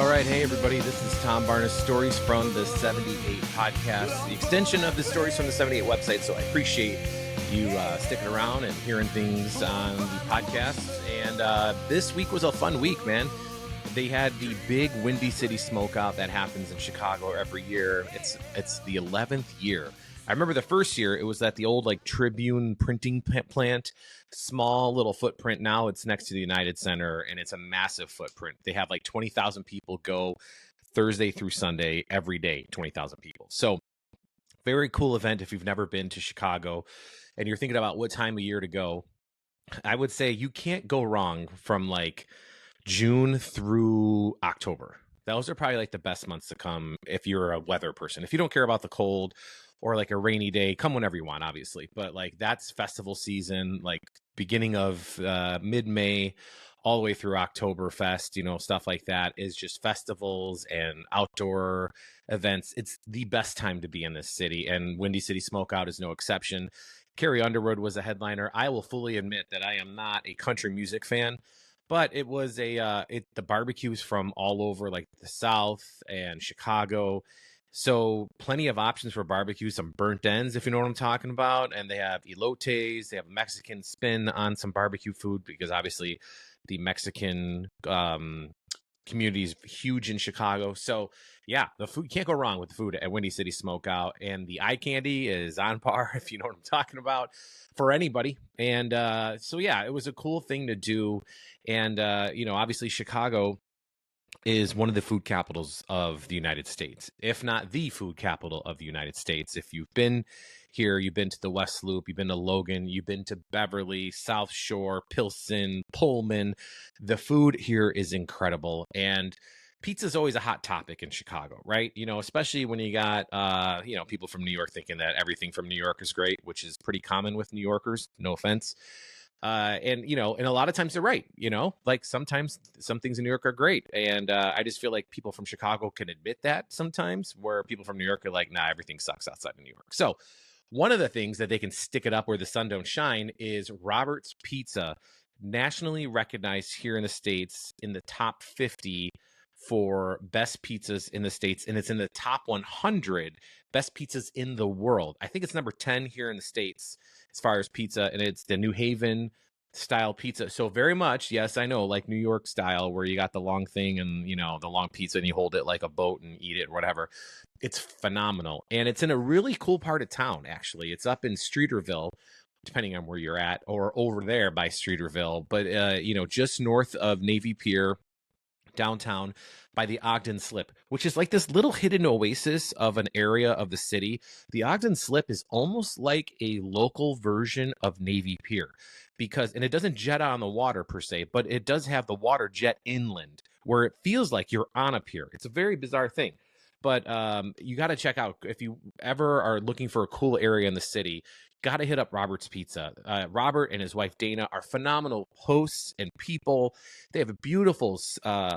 All right. Hey, everybody. This is Tom Barnes, Stories from the 78 podcast, the extension of the Stories from the 78 website. So I appreciate you sticking around and hearing things on the podcast. And this week was a fun week, man. They had the big Windy City Smokeout that happens in Chicago every year. It's the 11th year. I remember the first year, it was at the old Tribune printing plant, small little footprint. Now it's next to the United Center, and it's a massive footprint. They have 20,000 people go Thursday through Sunday every day, 20,000 people. So very cool event if you've never been to Chicago and you're thinking about what time of year to go. I would say you can't go wrong from June through October. Those are probably the best months to come if you're a weather person. If you don't care about the cold or a rainy day, come whenever you want, obviously. But that's festival season, beginning of mid-May all the way through Oktoberfest, stuff like that is just festivals and outdoor events. It's the best time to be in this city, and Windy City Smokeout is no exception. Carrie Underwood was a headliner. I will fully admit that I am not a country music fan, but it was the barbecues from all over the South and Chicago. So plenty of options for barbecue, some burnt ends, if you know what I'm talking about. And they have elotes. They have a Mexican spin on some barbecue food because obviously the Mexican community is huge in Chicago. So yeah, the food, can't go wrong with the food at Windy City Smokeout. And the eye candy is on par, if you know what I'm talking about, for anybody. And so yeah, it was a cool thing to do. And obviously Chicago is one of the food capitals of the United States, if not the food capital of the United States. If you've been here, you've been to the West Loop, you've been to Logan, you've been to Beverly, South Shore, Pilsen, Pullman. The food here is incredible. And pizza is always a hot topic in Chicago, right? Especially when you got, people from New York thinking that everything from New York is great, which is pretty common with New Yorkers, no offense. And a lot of times they're right, sometimes some things in New York are great. And I just feel like people from Chicago can admit that sometimes, where people from New York are nah, everything sucks outside of New York. So one of the things that they can stick it up where the sun don't shine is Robert's Pizza, nationally recognized here in the States in the top 50 for best pizzas in the States. And it's in the top 100 best pizzas in the world. I think it's number 10 here in the States as far as pizza, and it's the New Haven style pizza. So very much, yes, I know, New York style, where you got the long thing and, the long pizza and you hold it like a boat and eat it or whatever. It's phenomenal. And it's in a really cool part of town, actually. It's up in Streeterville, depending on where you're at, or over there by Streeterville. But, just north of Navy Pier, downtown, by the Ogden Slip, which is this little hidden oasis of an area of the city. The Ogden Slip is almost like a local version of Navy Pier and it doesn't jet on the water per se, but it does have the water jet inland where it feels like you're on a pier. It's a very bizarre thing. But you got to check out, if you ever are looking for a cool area in the city, got to hit up Robert's Pizza. Robert and his wife Dana are phenomenal hosts and people. They have a beautiful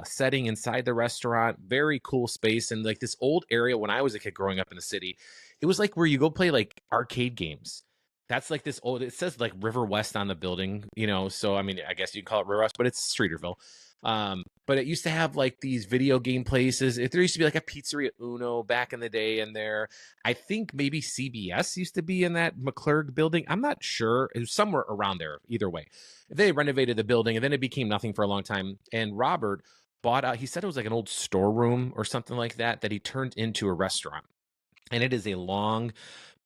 setting inside the restaurant, very cool space. And this old area, when I was a kid growing up in the city, it was where you go play arcade games. That's this old, it says River West on the building, so I mean, I guess you can call it River West, but it's Streeterville. But it used to have these video game places. There used to be a pizzeria Uno back in the day in there. I think maybe CBS used to be in that McClurg building. I'm not sure. It was somewhere around there. Either way, they renovated the building and then it became nothing for a long time. And Robert bought out, he said it was an old storeroom or something like that he turned into a restaurant. And it is a long,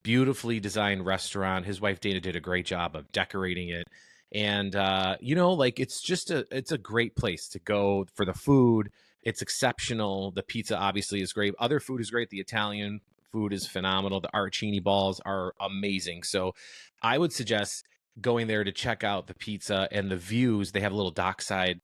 beautifully designed restaurant. His wife Dana did a great job of decorating it. And, it's a great place to go for the food. It's exceptional. The pizza obviously is great. Other food is great. The Italian food is phenomenal. The arancini balls are amazing. So I would suggest going there to check out the pizza and the views. They have a little dockside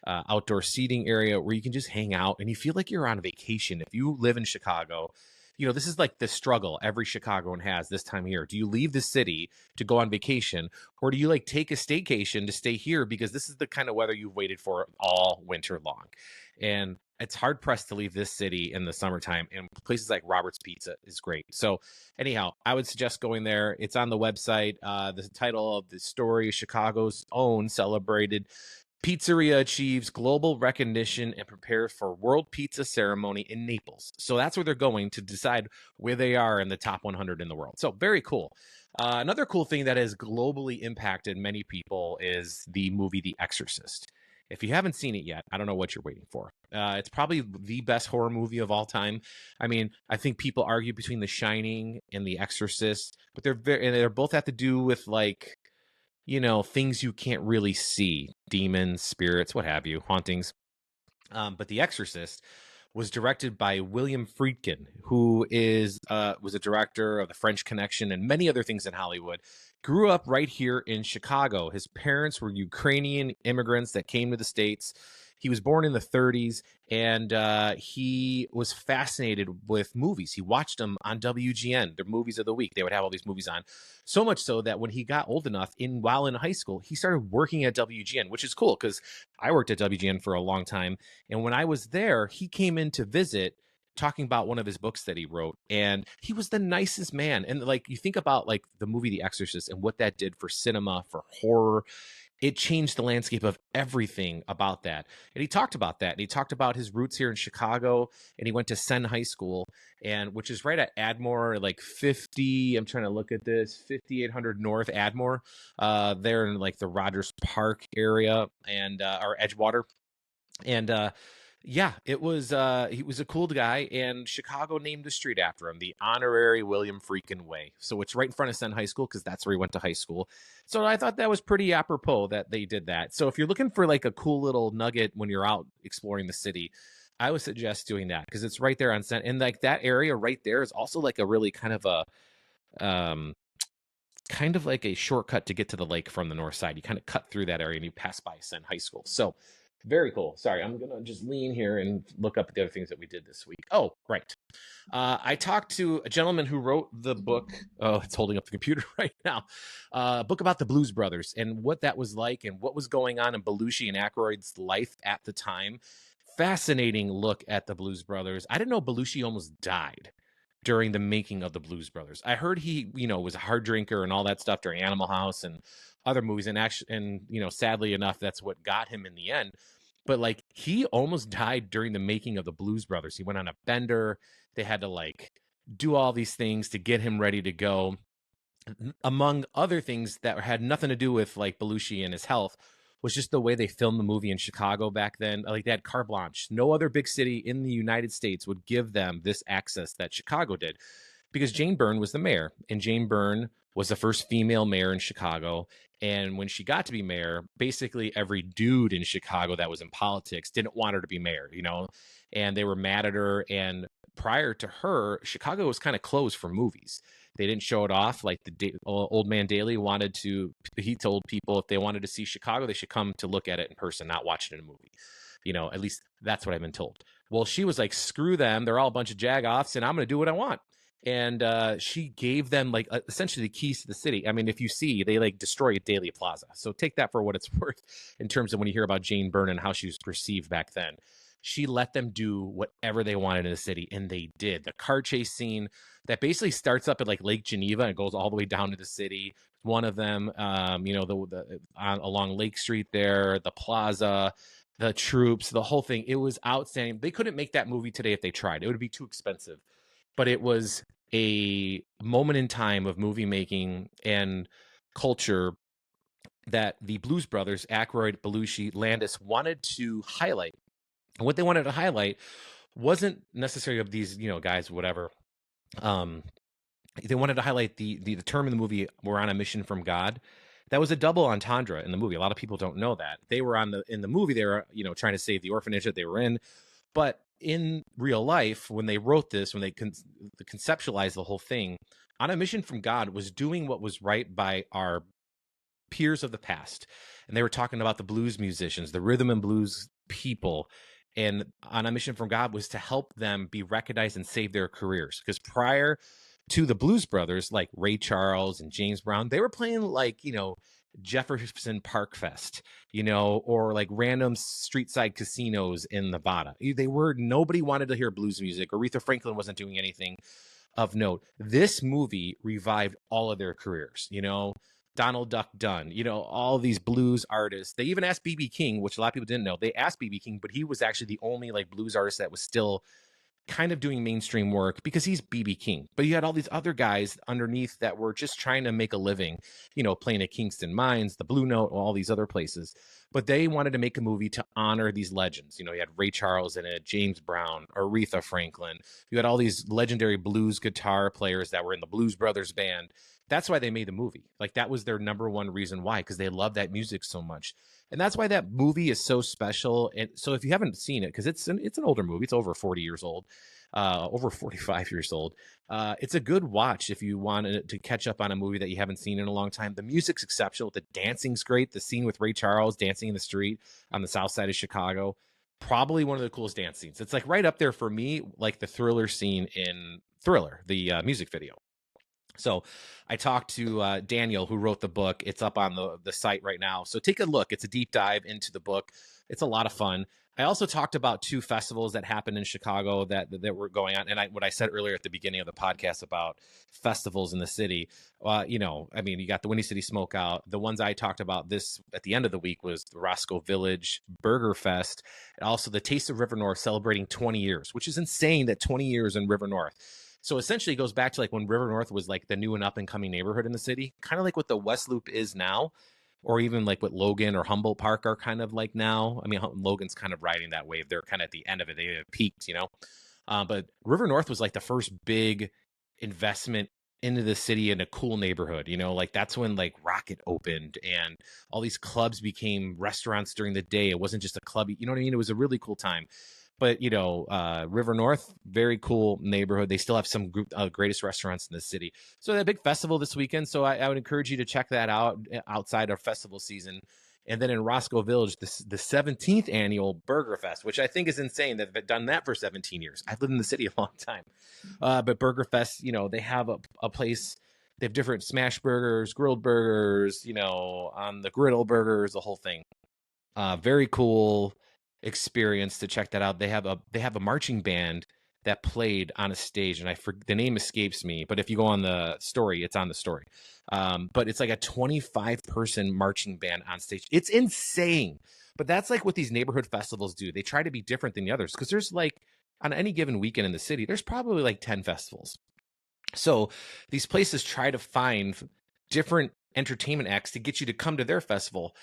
outdoor seating area where you can just hang out and you feel like you're on vacation. If you live in Chicago, this is the struggle every Chicagoan has this time of year. Do you leave the city to go on vacation, or do you take a staycation to stay here because this is the kind of weather you've waited for all winter long? And it's hard pressed to leave this city in the summertime, and places like Robert's Pizza is great. So anyhow, I would suggest going there. It's on the website. The title of the story is Chicago's own celebrated Pizzeria achieves global recognition and prepares for World Pizza Ceremony in Naples. So that's where they're going to decide where they are in the top 100 in the world. So very cool. Another cool thing that has globally impacted many people is the movie The Exorcist. If you haven't seen it yet, I don't know what you're waiting for. It's probably the best horror movie of all time. I mean, I think people argue between The Shining and The Exorcist, but they're both have to do with like, things you can't really see, demons, spirits, what have you, hauntings. But The Exorcist was directed by William Friedkin, who was a director of The French Connection and many other things in Hollywood. Grew up right here in Chicago. His parents were Ukrainian immigrants that came to the States. He was born in the 30s, and he was fascinated with movies. He watched them on WGN, their movies of the week. They would have all these movies on. So much so that when he got old enough, while in high school, he started working at WGN, which is cool because I worked at WGN for a long time. And when I was there, he came in to visit talking about one of his books that he wrote, and he was the nicest man. And like, you think about like the movie The Exorcist and what that did for cinema, for horror. It changed the landscape of everything about that. And he talked about that. And he talked about his roots here in Chicago, and he went to Senn High School, and which is right at Admore, like 50, I'm trying to look at this, 5800 North Admore, there in like the Rogers Park area, and or Edgewater. And yeah, it was he was a cool guy, and Chicago named the street after him, the honorary William Freakin Way. So it's right in front of Senn High School because that's where he went to high school. So I thought that was pretty apropos that they did that. So if you're looking for like a cool little nugget when you're out exploring the city, I would suggest doing that because it's right there on Senn, and like that area right there is also like a really kind of a shortcut to get to the lake from the north side. You kind of cut through that area and you pass by Senn High School. So very cool. Sorry, I'm going to just lean here and look up the other things that we did this week. Oh, right. I talked to a gentleman who wrote the book. Oh, it's holding up the computer right now. A book about the Blues Brothers and what that was like and what was going on in Belushi and Aykroyd's life at the time. Fascinating look at the Blues Brothers. I didn't know Belushi almost died during the making of the Blues Brothers. I heard he, was a hard drinker and all that stuff during Animal House and other movies. And sadly enough, that's what got him in the end. But like, he almost died during the making of the Blues Brothers. He went on a bender. They had to like do all these things to get him ready to go. Among other things that had nothing to do with like Belushi and his health was just the way they filmed the movie in Chicago back then. Like, they had carte blanche. No other big city in the United States would give them this access that Chicago did, because Jane Byrne was the mayor, and Jane Byrne was the first female mayor in Chicago. And when she got to be mayor, basically every dude in Chicago that was in politics didn't want her to be mayor, and they were mad at her. And prior to her, Chicago was kind of closed for movies. They didn't show it off. Like Old Man Daly he told people if they wanted to see Chicago, they should come to look at it in person, not watch it in a movie. At least that's what I've been told. Well, she was like, screw them. They're all a bunch of jagoffs, and I'm going to do what I want. And she gave them like essentially the keys to the city. I mean, if you see, they like destroyed Daly Plaza. So take that for what it's worth in terms of when you hear about Jane Byrne and how she was perceived back then. She let them do whatever they wanted in the city, and they did. The car chase scene that basically starts up at like Lake Geneva and goes all the way down to the city. One of them, along Lake Street there, the plaza, the troops, the whole thing. It was outstanding. They couldn't make that movie today if they tried. It would be too expensive. But it was a moment in time of movie making and culture that the Blues Brothers, Aykroyd, Belushi, Landis, wanted to highlight. And what they wanted to highlight wasn't necessarily of these, guys, whatever. They wanted to highlight the term in the movie, "We're on a mission from God." That was a double entendre in the movie. A lot of people don't know that. They were in the movie, they were, trying to save the orphanage that they were in. But in real life, when they wrote this, when they conceptualized the whole thing, "On a Mission from God" was doing what was right by our peers of the past. And they were talking about the blues musicians, the rhythm and blues people. And "On a Mission from God" was to help them be recognized and save their careers. Because prior to the Blues Brothers, like Ray Charles and James Brown, they were playing like, Jefferson Park Fest, or like random street side casinos in Nevada. Nobody wanted to hear blues music. Aretha Franklin wasn't doing anything of note. This movie revived all of their careers. Donald Duck Dunn, all these blues artists. They even asked BB King, which a lot of people didn't know. They asked BB King, but he was actually the only like blues artist that was still kind of doing mainstream work because he's BB King. But you had all these other guys underneath that were just trying to make a living, playing at Kingston Mines, the Blue Note, all these other places. But they wanted to make a movie to honor these legends. You had Ray Charles in it, James Brown, Aretha Franklin. You had all these legendary blues guitar players that were in the Blues Brothers band. That's why they made the movie. Like that was their number one reason why, because they love that music so much. And that's why that movie is so special. And so if you haven't seen it, because it's an older movie, it's over 40 years old, over 45 years old. It's a good watch if you want to catch up on a movie that you haven't seen in a long time. The music's exceptional. The dancing's great. The scene with Ray Charles dancing in the street on the south side of Chicago, probably one of the coolest dance scenes. It's like right up there for me, like the Thriller scene in Thriller, the music video. So I talked to Daniel, who wrote the book. It's up on the site right now. So take a look. It's a deep dive into the book. It's a lot of fun. I also talked about 2 festivals that happened in Chicago that were going on. And what I said earlier at the beginning of the podcast about festivals in the city, you got the Windy City Smokeout. The ones I talked about this at the end of the week was the Roscoe Village Burger Fest. And also the Taste of River North celebrating 20 years, which is insane that 20 years in River North. So essentially it goes back to like when River North was like the new and up and coming neighborhood in the city, kind of like what the West Loop is now, or even like what Logan or Humboldt Park are kind of like now. I mean, Logan's kind of riding that wave. They're kind of at the end of it. They have peaked, but River North was like the first big investment into the city in a cool neighborhood, like that's when like Rocket opened and all these clubs became restaurants during the day. It wasn't just a club, you know what I mean? It was a really cool time. But, River North, very cool neighborhood. They still have some greatest restaurants in the city. So they had a big festival this weekend. So I would encourage you to check that out outside of festival season. And then in Roscoe Village, the 17th annual Burger Fest, which I think is insane that they've done that for 17 years. I've lived in the city a long time. But Burger Fest, they have a place. They have different smash burgers, grilled burgers, on the griddle burgers, the whole thing. Very cool experience to check that out. They have a marching band that played on a stage, and the name escapes me, but if you go on the story, it's on the story. But it's like a 25-person marching band on stage. It's insane. But that's like what these neighborhood festivals do. They try to be different than the others because there's like on any given weekend in the city, there's probably like 10 festivals. So these places try to find different entertainment acts to get you to come to their festival,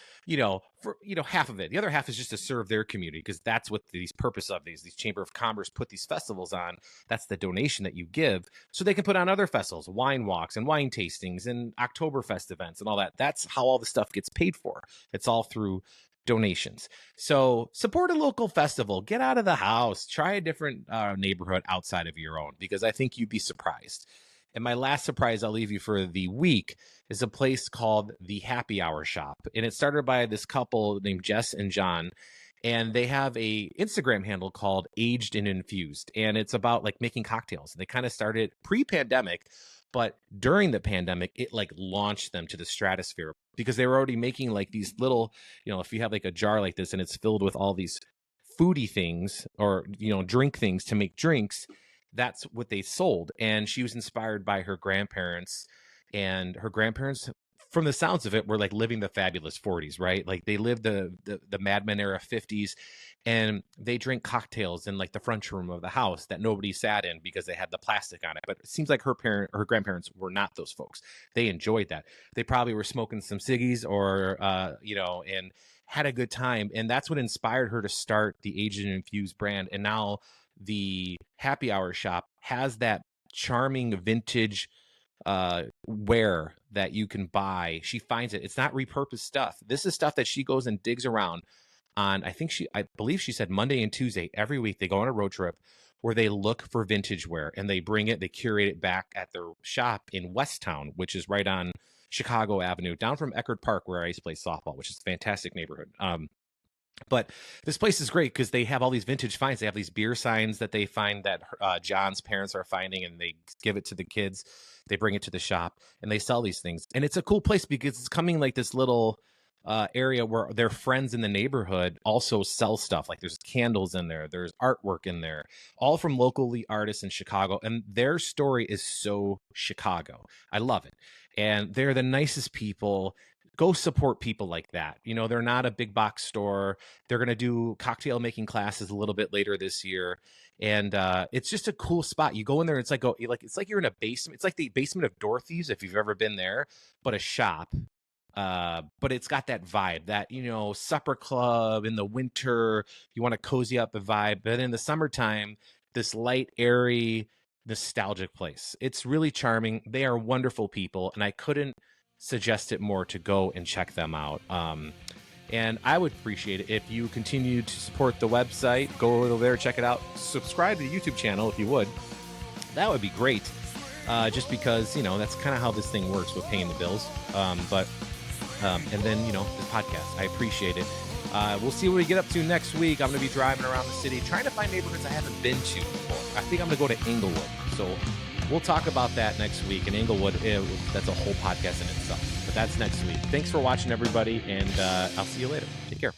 for half of it. The other half is just to serve their community, because that's what these purpose of these Chamber of Commerce put these festivals on. That's the donation that you give so they can put on other festivals, wine walks and wine tastings and Oktoberfest events and all that. That's how all the stuff gets paid for. It's all through donations. So support a local festival, get out of the house, try a different neighborhood outside of your own, because I think you'd be surprised. And my last surprise I'll leave you for the week is a place called the Happy Hour Shop. And it started by this couple named Jess and John. And they have a Instagram handle called Aged and Infused. And it's about like making cocktails. And they kind of started pre-pandemic, but during the pandemic, it like launched them to the stratosphere because they were already making like these little, if you have like a jar like this and it's filled with all these foodie things or, drink things to make drinks, that's what they sold. And she was inspired by her grandparents, and her grandparents, from the sounds of it, were like living the fabulous 40s, right? Like they lived the Mad Men era 50s, and they drink cocktails in like the front room of the house that nobody sat in because they had the plastic on it. But it seems like her grandparents were not those folks. They enjoyed that. They probably were smoking some ciggies or, and had a good time. And that's what inspired her to start the Aged and Infused brand. And now the Happy Hour Shop has that charming vintage wear that you can buy. She finds it. It's not repurposed stuff. This is stuff that she goes and digs around on. I believe she said Monday and Tuesday every week. They go on a road trip where they look for vintage wear and they bring it, they curate it back at their shop in Westtown, which is right on Chicago Avenue, down from Eckerd Park, where I used to play softball, which is a fantastic neighborhood. But this place is great because they have all these vintage finds. They have these beer signs that they find that John's parents are finding, and they give it to the kids. They bring it to the shop and they sell these things. And it's a cool place because it's coming like this little area where their friends in the neighborhood also sell stuff. Like there's candles in there, there's artwork in there, all from locally artists in Chicago. And their story is so Chicago. I love it. And they're the nicest people. Go support people like that. You know, they're not a big box store. They're going to do cocktail making classes a little bit later this year. And it's just a cool spot. You go in there, it's like it's like you're in a basement. It's like the basement of Dorothy's, if you've ever been there, but a shop. But it's got that vibe, that, you know, supper club in the winter. You want to cozy up a vibe, but in the summertime, this light, airy, nostalgic place. It's really charming. They are wonderful people, and I couldn't suggest it more to go and check them out. And I would appreciate it if you continue to support the website. Go over there, check it out. Subscribe to the YouTube channel if you would. That would be great. Just because, you know, that's kind of how this thing works with paying the bills. And then, you know, the podcast. I appreciate it. We'll see what we get up to next week. I'm going to be driving around the city trying to find neighborhoods I haven't been to before. I think I'm going to go to Inglewood. So we'll talk about that next week. And Inglewood, that's a whole podcast in itself. But that's next week. Thanks for watching, everybody. And I'll see you later. Take care.